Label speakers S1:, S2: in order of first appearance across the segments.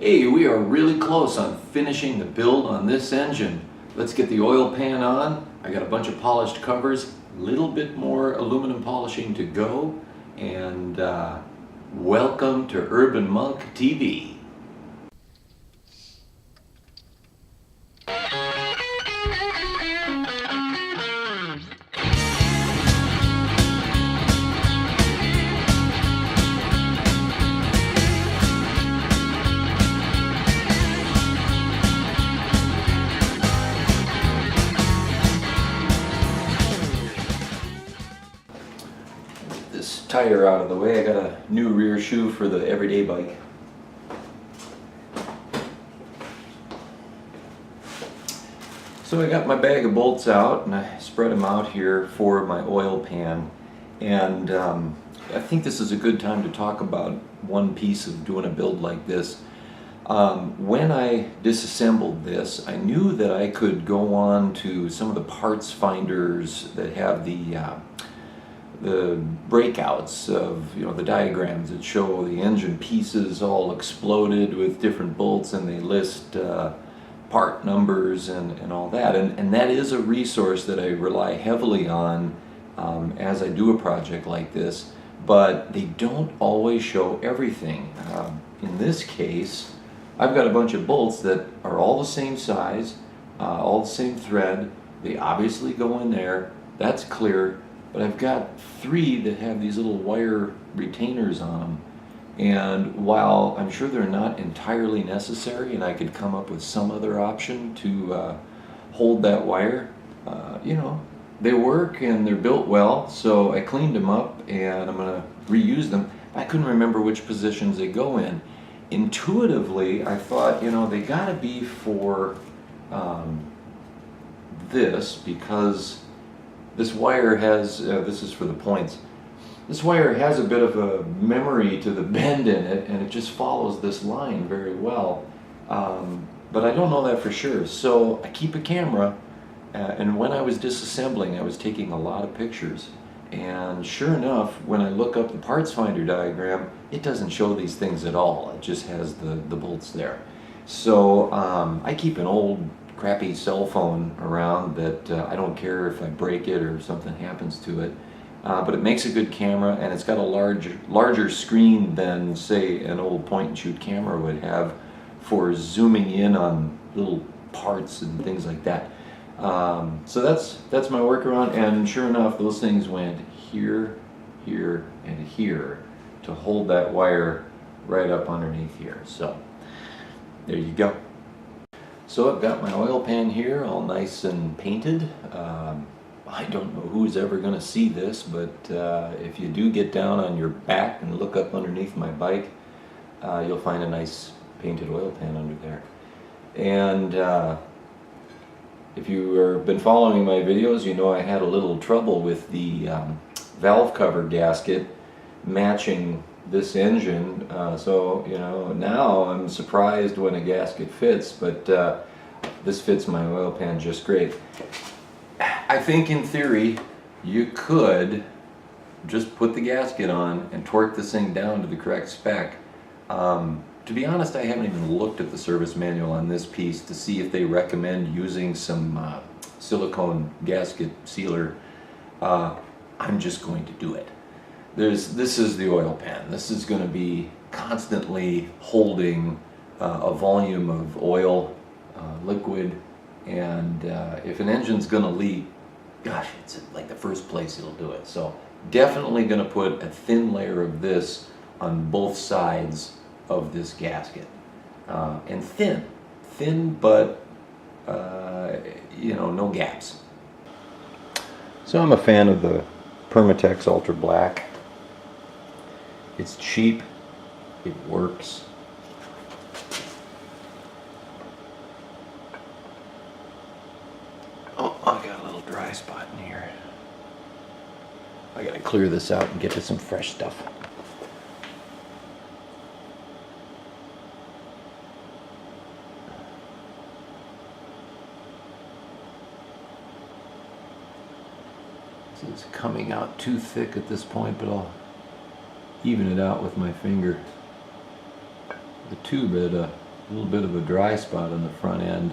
S1: Hey, we are really close on finishing the build on this engine. Let's get the oil pan on. I got a bunch of polished covers, a little bit more aluminum polishing to go, and welcome to Urban Monk TV. This tire out of the way. I got a new rear shoe for the everyday bike. So I got my bag of bolts out and I spread them out here for my oil pan, and I think this is a good time to talk about one piece of doing a build like this. When I disassembled this, I knew that I could go on to some of the parts finders that have the breakouts of, the diagrams that show the engine pieces all exploded with different bolts, and they list part numbers and all that, and that is a resource that I rely heavily on as I do a project like this, but they don't always show everything. In this case, I've got a bunch of bolts that are all the same size, all the same thread. They obviously go in there, that's clear. But I've got three that have these little wire retainers on them, and while I'm sure they're not entirely necessary and I could come up with some other option to hold that wire, they work and they're built well, so I cleaned them up and I'm going to reuse them. I couldn't remember which positions they go in. Intuitively, I thought, they got to be for this, because this wire has, this is for the points, this wire has a bit of a memory to the bend in it, and it just follows this line very well. But I don't know that for sure, so I keep a camera, and when I was disassembling, I was taking a lot of pictures. And sure enough, when I look up the parts finder diagram, it doesn't show these things at all. It just has the bolts there. So I keep an old crappy cell phone around that I don't care if I break it or something happens to it, but it makes a good camera, and it's got a larger screen than, say, an old point and shoot camera would have for zooming in on little parts and things like that. So that's my workaround, and sure enough, those things went here, here, and here to hold that wire right up underneath here. So there you go. So I've got my oil pan here all nice and painted. I don't know who's ever going to see this, but if you do get down on your back and look up underneath my bike, you'll find a nice painted oil pan under there. And if you have been following my videos, you know I had a little trouble with the valve cover gasket matching this engine, so now I'm surprised when a gasket fits, but this fits my oil pan just great. I think in theory you could just put the gasket on and torque this thing down to the correct spec. To be honest, I haven't even looked at the service manual on this piece to see if they recommend using some silicone gasket sealer. I'm just going to do it. This is the oil pan. This is going to be constantly holding a volume of oil, liquid, and if an engine's going to leak, gosh, it's like the first place it'll do it. So definitely going to put a thin layer of this on both sides of this gasket, and thin, but no gaps. So I'm a fan of the Permatex Ultra Black. It's cheap, it works. Oh, I got a little dry spot in here. I gotta clear this out and get to some fresh stuff. It's coming out too thick at this point, but I'll even it out with my finger. The tube had a little bit of a dry spot on the front end.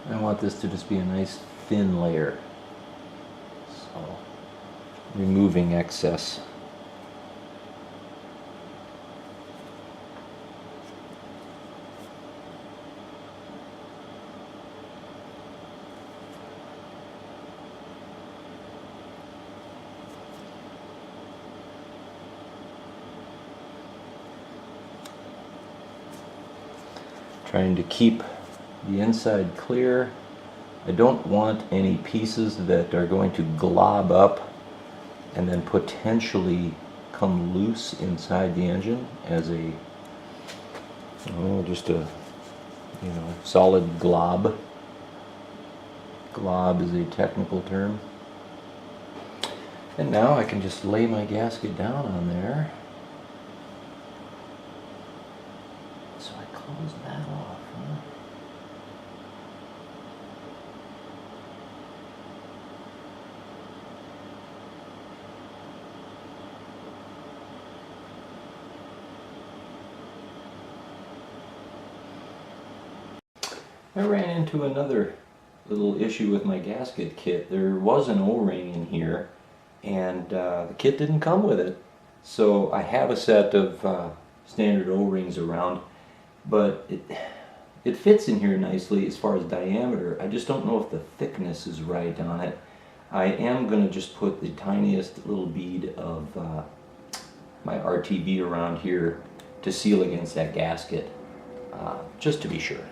S1: And I want this to just be a nice thin layer. So, removing excess. Trying to keep the inside clear. I don't want any pieces that are going to glob up and then potentially come loose inside the engine as a, just a, solid glob. Glob is a technical term. And now I can just lay my gasket down on there. So I close that off, huh? I ran into another little issue with my gasket kit. There was an O-ring in here, and the kit didn't come with it. So I have a set of standard O-rings around, but it fits in here nicely as far as diameter. I just don't know if the thickness is right on it. I am going to just put the tiniest little bead of my RTV around here to seal against that gasket, just to be sure.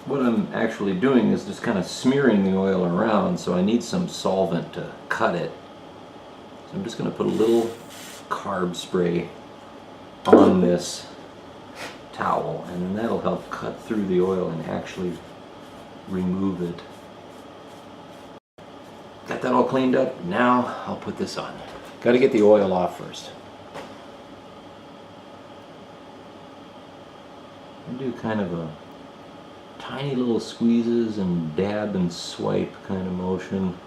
S1: What I'm actually doing is just kind of smearing the oil around, so I need some solvent to cut it. So I'm just going to put a little carb spray on this towel, and then that'll help cut through the oil and actually remove it. Got that all cleaned up. Now I'll put this on. Got to get the oil off first. I do kind of a tiny little squeezes and dab and swipe kind of motion.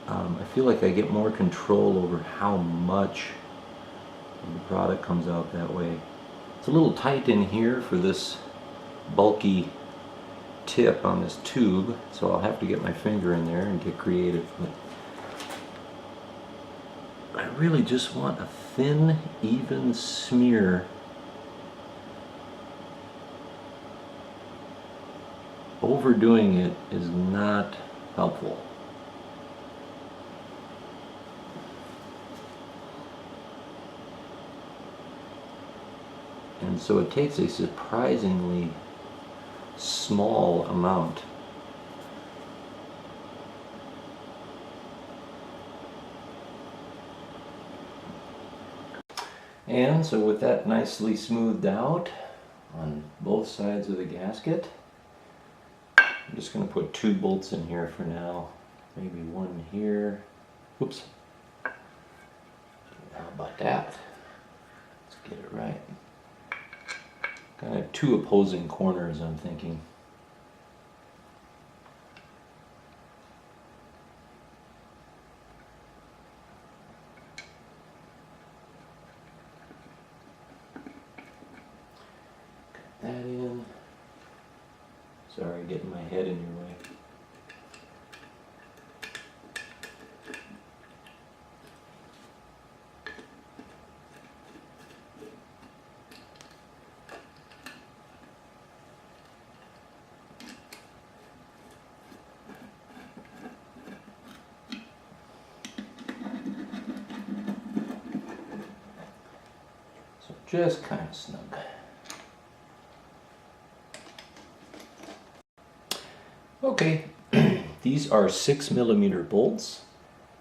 S1: I feel like I get more control over how much of the product comes out that way. It's a little tight in here for this bulky tip on this tube, so I'll have to get my finger in there and get creative. But I really just want a thin, even smear. Overdoing it is not helpful. And so it takes a surprisingly small amount. And so with that nicely smoothed out on both sides of the gasket, I'm just going to put 2 bolts in here for now. Maybe one here. Oops. How about that? Let's get it right. Kind of 2 opposing corners, I'm thinking. Got that in. Sorry, getting my head in your way. So just kind of snug. Okay, these are 6mm bolts,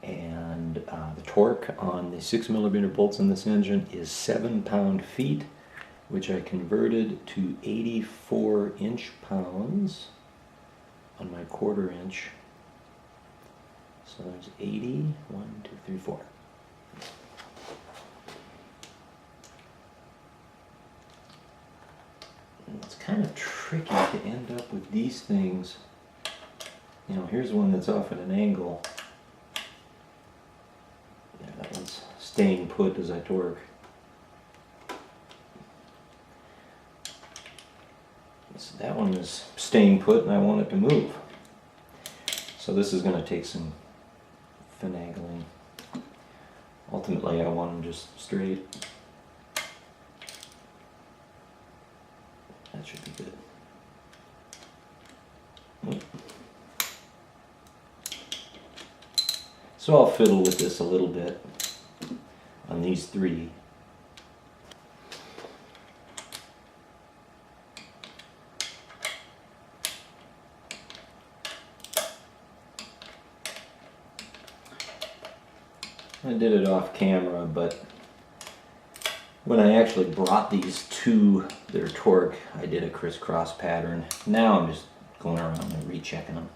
S1: and the torque on the 6mm bolts in this engine is 7 pound-feet, which I converted to 84 inch-pounds on my 1/4 inch. So there's 80, 1, 2, 3, 4. And it's kind of tricky to end up with these things. You know, here's one that's off at an angle. Yeah, that one's staying put as I torque. So that one is staying put and I want it to move. So this is going to take some finagling. Ultimately I want them just straight. That should be good. So I'll fiddle with this a little bit on these three. I did it off camera, but when I actually brought these to their torque, I did a crisscross pattern. Now I'm just going around and rechecking them.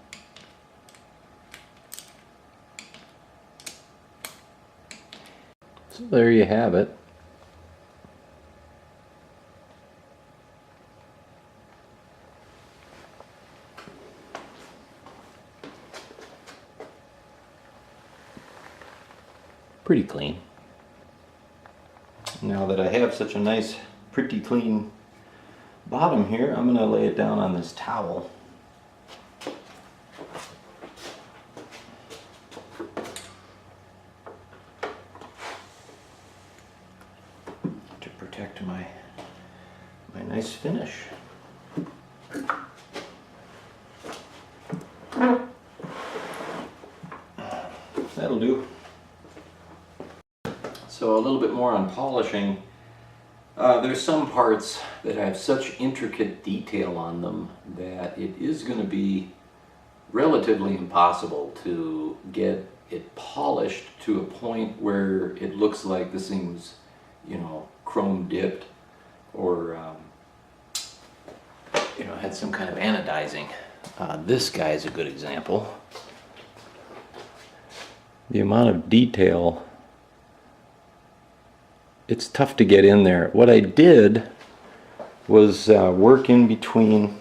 S1: So there you have it. Pretty clean. Now that I have such a nice, pretty clean bottom here, I'm going to lay it down on this towel. To protect my nice finish. That'll do. So a little bit more on polishing. There's some parts that have such intricate detail on them that it is going to be relatively impossible to get it polished to a point where it looks like this thing was, you know, chrome dipped or you know, had some kind of anodizing. This guy is a good example. The amount of detail, it's tough to get in there. What I did was work in between,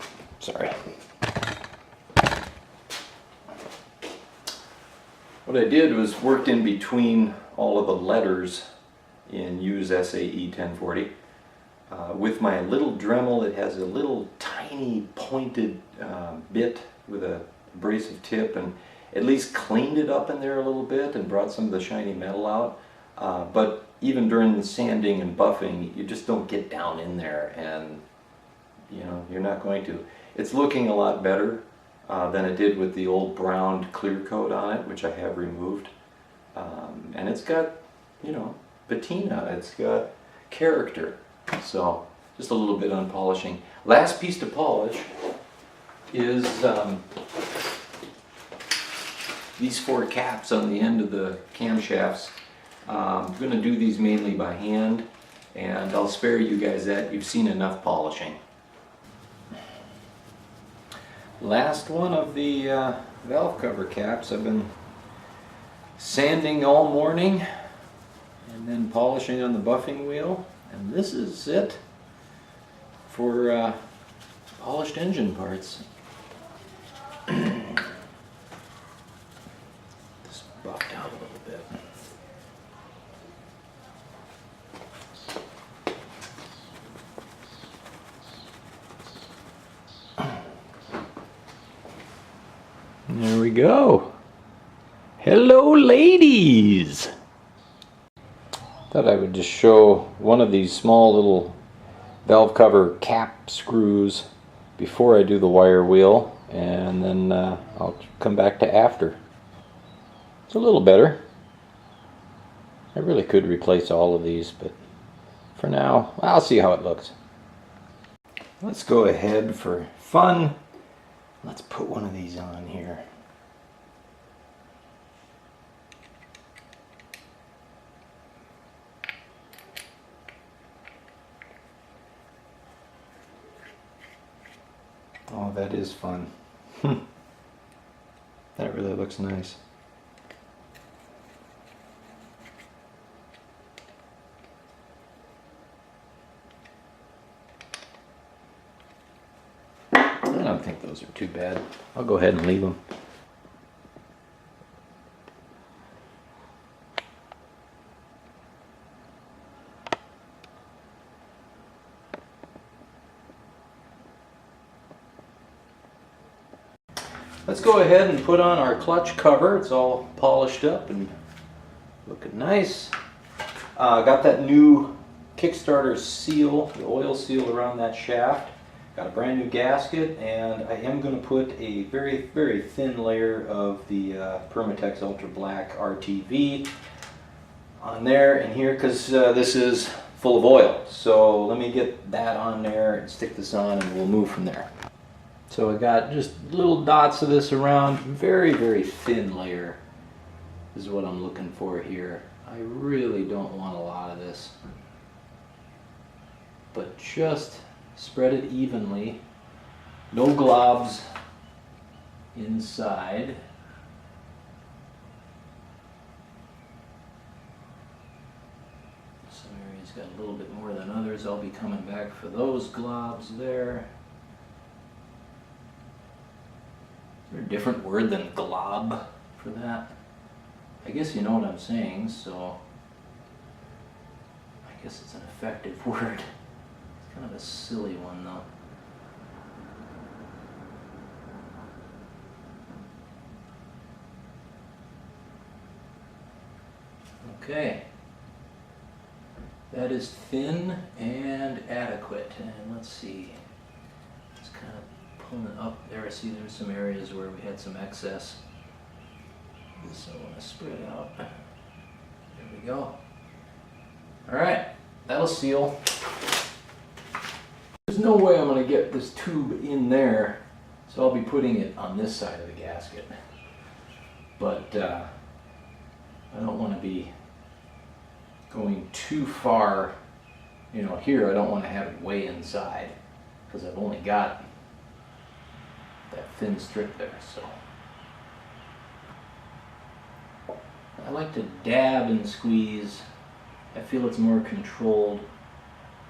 S1: What I did was worked in between all of the letters in Use SAE 1040 with my little Dremel. It has a little tiny pointed bit with a abrasive tip, and at least cleaned it up in there a little bit and brought some of the shiny metal out. But even during the sanding and buffing, you just don't get down in there, and you know, you're not going to. It's looking a lot better than it did with the old browned clear coat on it, which I have removed. And it's got, you know, patina, it's got character. So just a little bit on polishing. Last piece to polish is these 4 caps on the end of the camshafts. I'm going to do these mainly by hand, and I'll spare you guys that. You've seen enough polishing. Last one of the valve cover caps. I've been sanding all morning and then polishing on the buffing wheel, and this is it for polished engine parts. Just buffed out a little bit. There we go. Hello, ladies! Thought I would just show one of these small little valve cover cap screws before I do the wire wheel, and then I'll come back to after. It's a little better. I really could replace all of these, but for now, I'll see how it looks. Let's go ahead for fun. Let's put one of these on here. Oh, that is fun. That really looks nice. I don't think those are too bad. I'll go ahead and leave them.
S2: let's go ahead and put on our clutch cover. It's all polished up and looking nice. Got that new Kickstarter seal, the oil seal around that shaft. Got a brand new gasket, and I am going to put a very, very thin layer of the Permatex Ultra Black RTV on there and here, because this is full of oil. So let me get that on there and stick this on, and we'll move from there. So I got just little dots of this around, very, very thin layer is what I'm looking for here. I really don't want a lot of this, but just spread it evenly. No globs inside. Some areas got a little bit more than others. I'll be coming back for those globs there. Is there a different word than glob for that? I guess you know what I'm saying, so I guess it's an effective word. It's kind of a silly one though. Okay, that is thin and adequate, and let's see, just kind of pulling up there. I see there's some areas where we had some excess. So I want to spread it out. There we go. Alright, that'll seal. There's no way I'm going to get this tube in there, so I'll be putting it on this side of the gasket. But I don't want to be going too far, you know, here. I don't want to have it way inside, because I've only got that thin strip there. So I like to dab and squeeze. I feel it's more controlled,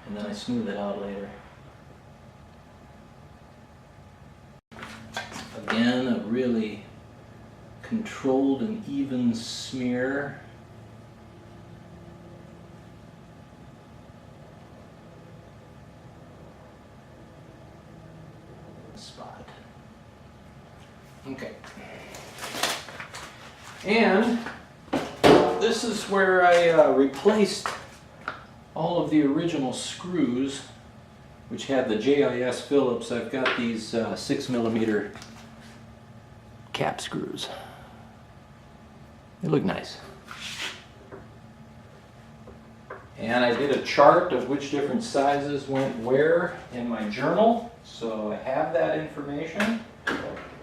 S2: and then I smooth it out later. Again, a really controlled and even smear. Spot. Okay. And this is where I replaced all of the original screws, which had the JIS Phillips. I've got these 6mm cap screws. They look nice. And I did a chart of which different sizes went where in my journal, so I have that information.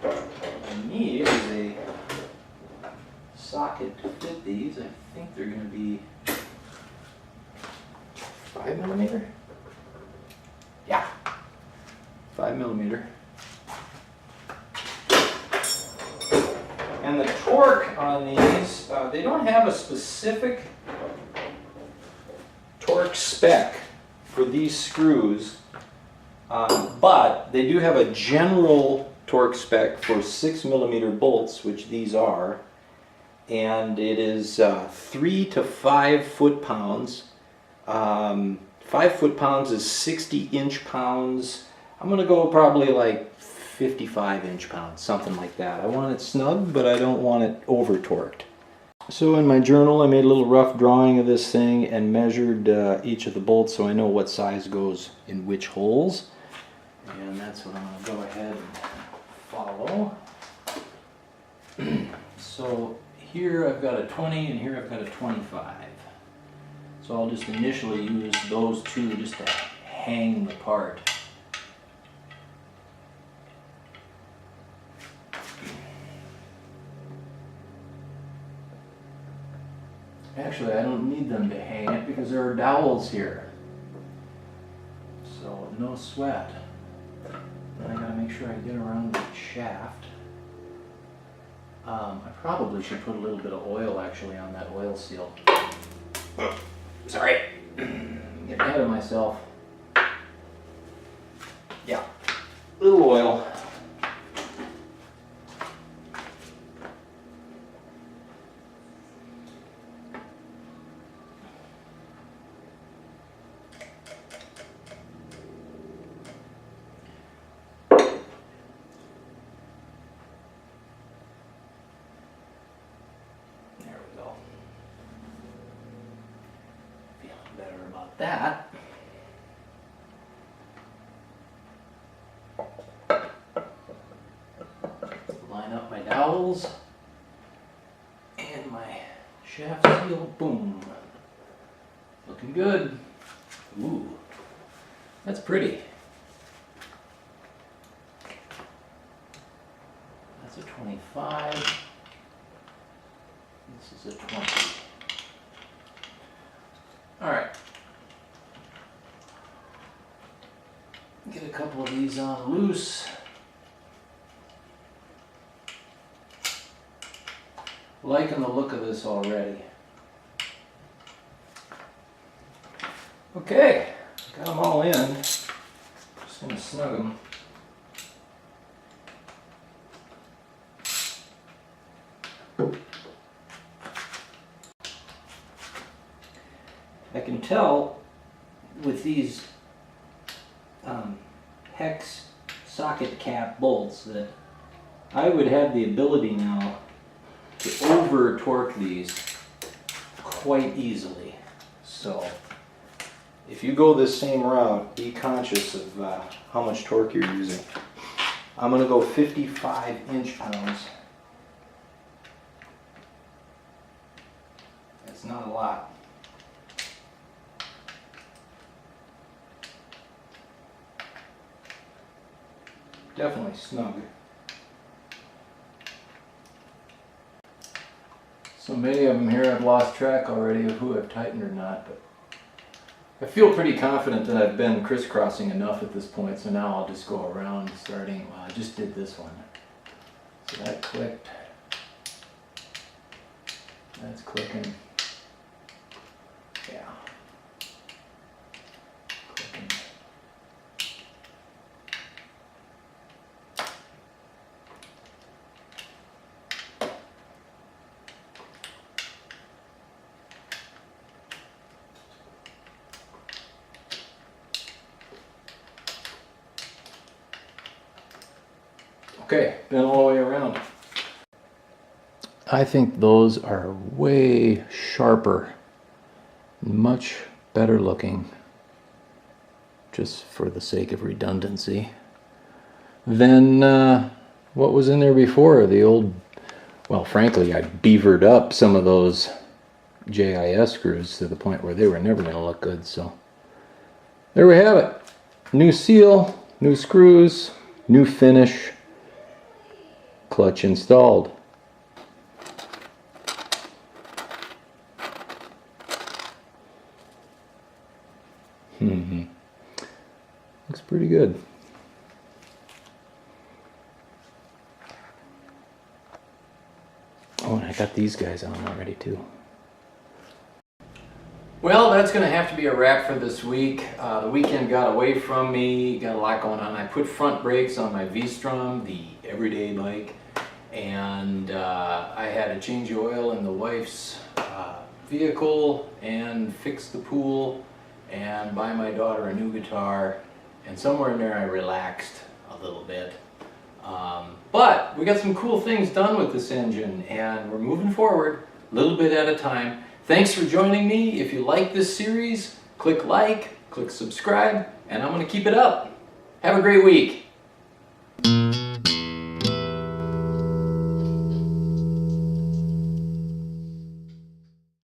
S2: What I need is a socket to fit these. I think they're going to be 5mm. Yeah, 5mm. And the torque on these, they don't have a specific torque spec for these screws, but they do have a general torque spec for 6mm bolts, which these are. And it is 3 to 5 foot-pounds. 5 foot-pounds is 60 inch-pounds. I'm going to go probably like 55 inch-pounds, something like that. I want it snug, but I don't want it over-torqued. So in my journal, I made a little rough drawing of this thing and measured each of the bolts so I know what size goes in which holes. And that's what I'm going to go ahead and follow. So here I've got a 20 and here I've got a 25. So I'll just initially use those two just to hang the part. Actually, I don't need them to hang it because there are dowels here. So no sweat. Then I gotta make sure I get around the shaft. I probably should put a little bit of oil actually on that oil seal. Sorry, getting ahead of myself. Yeah, a little oil. that. Line up my dowels and my shaft seal. Boom. Looking good. Ooh, that's pretty. That's a 25. This is a 20. All right. Get a couple of these on loose. Liking the look of this already. Okay, got them all in. Just gonna snug them. I can tell with these hex socket cap bolts that I would have the ability now to over torque these quite easily. So if you go this same route, be conscious of how much torque you're using. I'm going to go 55 inch-pounds. That's not a lot. Definitely snug. So many of them here I've lost track already of who I've tightened or not, but I feel pretty confident that I've been crisscrossing enough at this point, so now I'll just go around starting, well, I just did this one. So that clicked. That's clicking. Yeah. Clicking. Okay, been all the way around. I think those are way sharper, much better looking, just for the sake of redundancy, than what was in there before. The old, well, frankly, I beavered up some of those JIS screws to the point where they were never going to look good. So there we have it. New seal, new screws, new finish. Clutch installed. Looks pretty good. Oh, and I got these guys on already too. Well, that's going to have to be a wrap for this week. The weekend got away from me, got a lot going on. I put front brakes on my V-Strom, the everyday bike, and I had to change the oil in the wife's vehicle and fix the pool and buy my daughter a new guitar, and somewhere in there I relaxed a little bit. But we got some cool things done with this engine, and we're moving forward a little bit at a time. Thanks for joining me. If you like this series, click like, click subscribe, and I'm going to keep it up. Have a great week.